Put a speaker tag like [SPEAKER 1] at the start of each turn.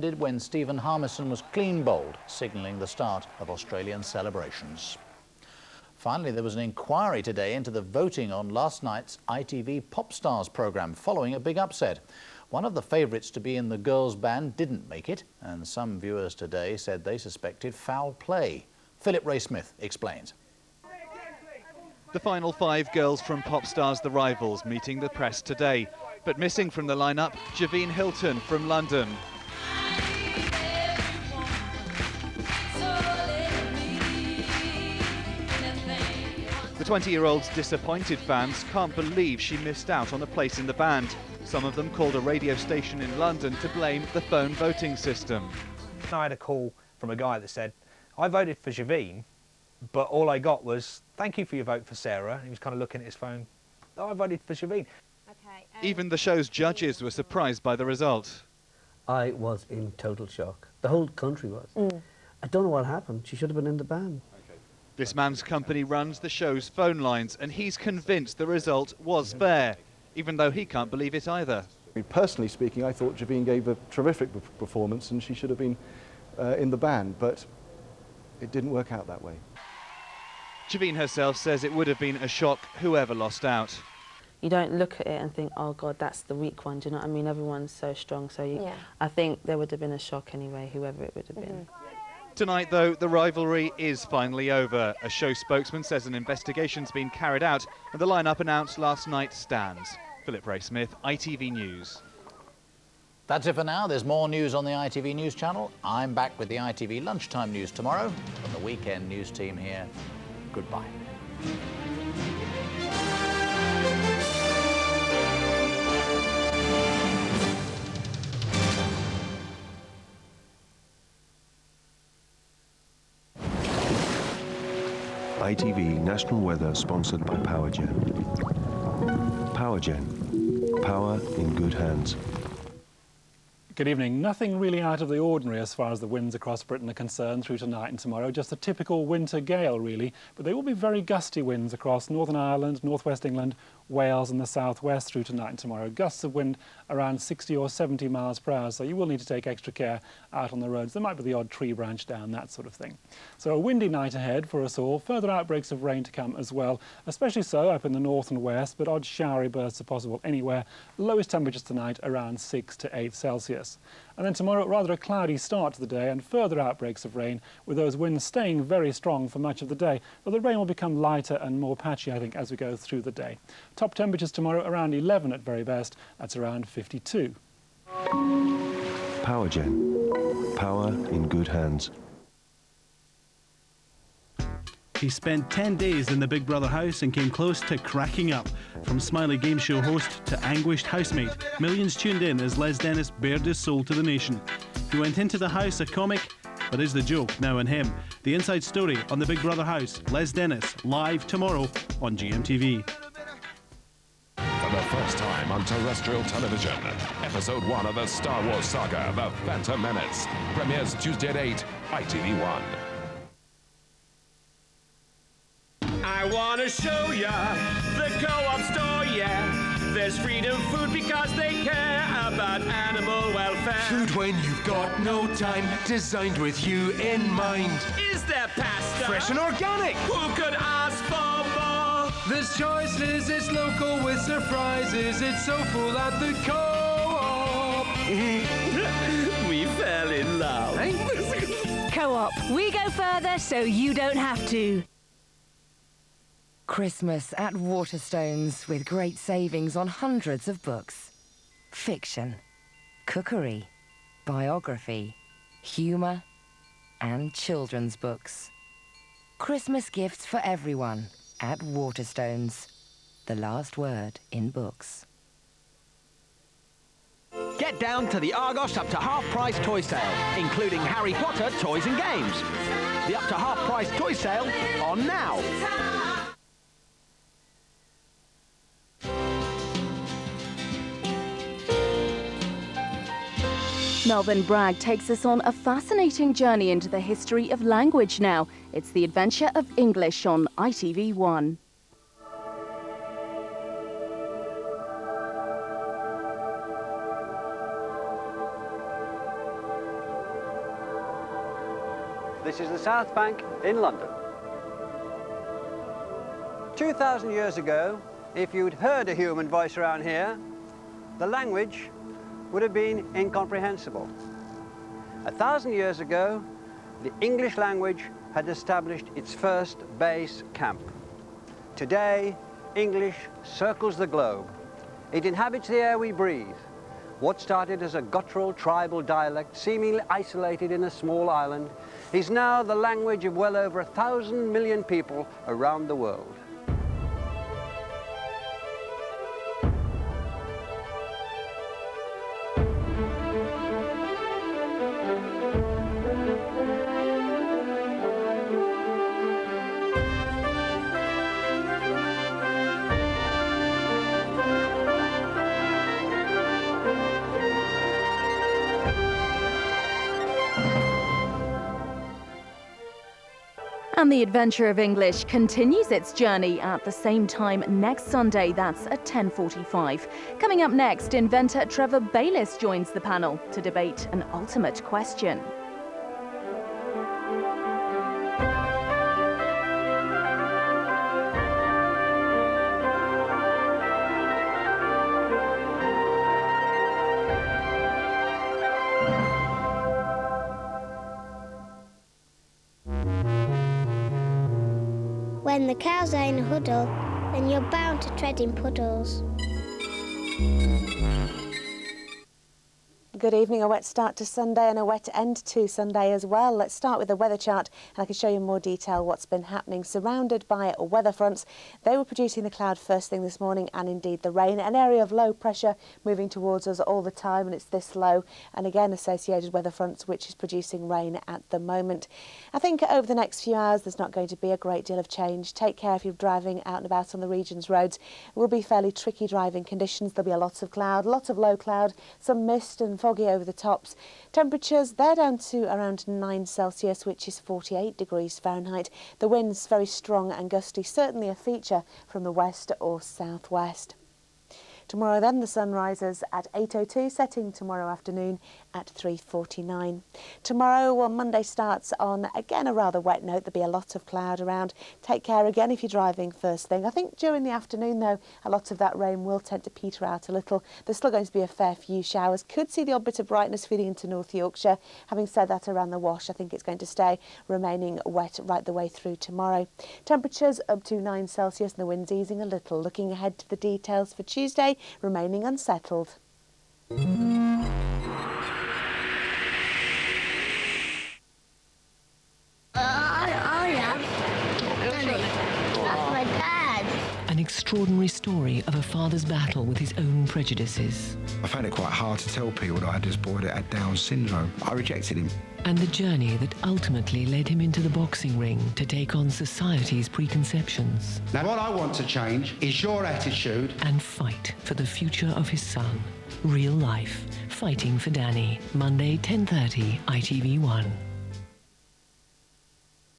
[SPEAKER 1] Did when Stephen Harmison was clean bowled, signalling the start of Australian celebrations. Finally, there was an inquiry today into the voting on last night's ITV Popstars programme following a big upset. One of the favourites to be in the girls' band didn't make it, and some viewers today said they suspected foul play. Philip Ray-Smith explains.
[SPEAKER 2] The final 5 girls from Popstars The Rivals meeting the press today, but missing from the lineup, Javine Hilton from London. The 20-year-old's disappointed fans can't believe she missed out on a place in the band. Some of them called a radio station in London to blame the phone voting system.
[SPEAKER 3] I had a call from a guy that said, I voted for Javine, but all I got was, thank you for your vote for Sarah. And he was kind of looking at his phone, oh, I voted for Javine.
[SPEAKER 4] Okay,
[SPEAKER 2] Even the show's judges were surprised by the result.
[SPEAKER 5] I was in total shock. The whole country was. I don't know what happened. She should have been in the band.
[SPEAKER 2] This man's company runs the show's phone lines, and he's convinced the result was fair, even though he can't believe it either.
[SPEAKER 6] Personally speaking, I thought Javine gave a terrific performance and she should have been in the band, but it didn't work out that way.
[SPEAKER 2] Javine herself says it would have been a shock whoever lost out.
[SPEAKER 7] You don't look at it and think, oh God, that's the weak one, do you know what I mean? Everyone's so strong, so I think there would have been a shock anyway, whoever it would have been.
[SPEAKER 2] Tonight, though, the rivalry is finally over. A show spokesman says an investigation's been carried out and the lineup announced last night stands. Philip Ray-Smith, ITV News.
[SPEAKER 1] That's it for now. There's more news on the ITV News channel. I'm back with the ITV Lunchtime News tomorrow. From the Weekend News team here, goodbye.
[SPEAKER 8] ITV National Weather sponsored by PowerGen. PowerGen. Power in good hands.
[SPEAKER 9] Good evening. Nothing really out of the ordinary as far as the winds across Britain are concerned through tonight and tomorrow. Just a typical winter gale, really. But they will be very gusty winds across Northern Ireland, northwest England, Wales and the southwest through tonight and tomorrow. Gusts of wind around 60 or 70 miles per hour, so you will need to take extra care out on the roads. There might be the odd tree branch down, that sort of thing. So a windy night ahead for us all. Further outbreaks of rain to come as well, especially so up in the north and west, but odd showery bursts are possible anywhere. Lowest temperatures tonight around 6 to 8 Celsius. And then tomorrow, rather a cloudy start to the day and further outbreaks of rain, with those winds staying very strong for much of the day. But the rain will become lighter and more patchy, I think, as we go through the day. Top temperatures tomorrow around 11 at very best. That's around 52.
[SPEAKER 8] PowerGen. Power in good hands.
[SPEAKER 10] He spent 10 days in the Big Brother house and came close to cracking up. From smiley game show host to anguished housemate, millions tuned in as Les Dennis bared his soul to the nation. He went into the house a comic, but is the joke now on him? The inside story on the Big Brother house, Les Dennis, live tomorrow on GMTV.
[SPEAKER 11] For the first time on terrestrial television, Episode 1 of the Star Wars saga, The Phantom Menace, premieres Tuesday at 8, ITV1.
[SPEAKER 12] I want to show ya the co-op store, yeah. There's freedom food because they care about animal welfare.
[SPEAKER 13] Food when you've got no time, designed with you in mind.
[SPEAKER 12] Is there pasta?
[SPEAKER 13] Fresh and organic.
[SPEAKER 12] Who could ask for more?
[SPEAKER 13] There's choices, it's local with surprises. It's so full at the co-op.
[SPEAKER 12] We fell in love.
[SPEAKER 13] Hey?
[SPEAKER 14] Co-op, we go further so you don't have to.
[SPEAKER 15] Christmas at Waterstones with great savings on hundreds of books. Fiction, cookery, biography, humour and children's books. Christmas gifts for everyone at Waterstones. The last word in books.
[SPEAKER 16] Get down to the Argos up to half-price toy sale, including Harry Potter toys and games. The up to half-price toy sale on now.
[SPEAKER 14] Melvyn Bragg takes us on a fascinating journey into the history of language now. It's the adventure of English on ITV1.
[SPEAKER 4] This is the South Bank in London. 2,000 years ago, if you'd heard a human voice around here, the language would have been incomprehensible. 1,000 years ago, the English language had established its first base camp. Today, English circles the globe. It inhabits the air we breathe. What started as a guttural tribal dialect, seemingly isolated in a small island, is now the language of well over 1,000 million people around the world.
[SPEAKER 14] And the adventure of English continues its journey at the same time next Sunday. That's at 10:45. Coming up next, inventor Trevor Bayliss joins the panel to debate an ultimate question.
[SPEAKER 17] When the cows are in a huddle, then you're bound to tread in puddles.
[SPEAKER 18] Good evening. A wet start to Sunday and a wet end to Sunday as well. Let's start with the weather chart and I can show you in more detail what's been happening. Surrounded by weather fronts, they were producing the cloud first thing this morning and indeed the rain. An area of low pressure moving towards us all the time, and it's this low and again associated weather fronts which is producing rain at the moment. I think over the next few hours there's not going to be a great deal of change. Take care if you're driving out and about on the region's roads. It will be fairly tricky driving conditions. There'll be a lot of cloud, lots of low cloud, some mist and foggy over the tops. Temperatures, they're down to around 9 Celsius, which is 48 degrees Fahrenheit. The wind's very strong and gusty, certainly a feature from the west or southwest. Tomorrow then the sun rises at 8:02, setting tomorrow afternoon at 3:49. Tomorrow, well, Monday starts on, again, a rather wet note. There'll be a lot of cloud around. Take care again if you're driving first thing. I think during the afternoon, though, a lot of that rain will tend to peter out a little. There's still going to be a fair few showers. Could see the odd bit of brightness feeding into North Yorkshire. Having said that, around the Wash, I think it's going to stay remaining wet right the way through tomorrow. Temperatures up to 9 Celsius and the wind's easing a little. Looking ahead to the details for Tuesday, remaining unsettled.
[SPEAKER 19] An extraordinary story of a father's battle with his own prejudices.
[SPEAKER 20] I found it quite hard to tell people that I had this boy that had Down syndrome. I rejected him.
[SPEAKER 19] And the journey that ultimately led him into the boxing ring to take on society's preconceptions.
[SPEAKER 20] Now, what I want to change is your attitude.
[SPEAKER 19] And fight for the future of his son. Real life. Fighting for Danny. Monday, 10:30, ITV1.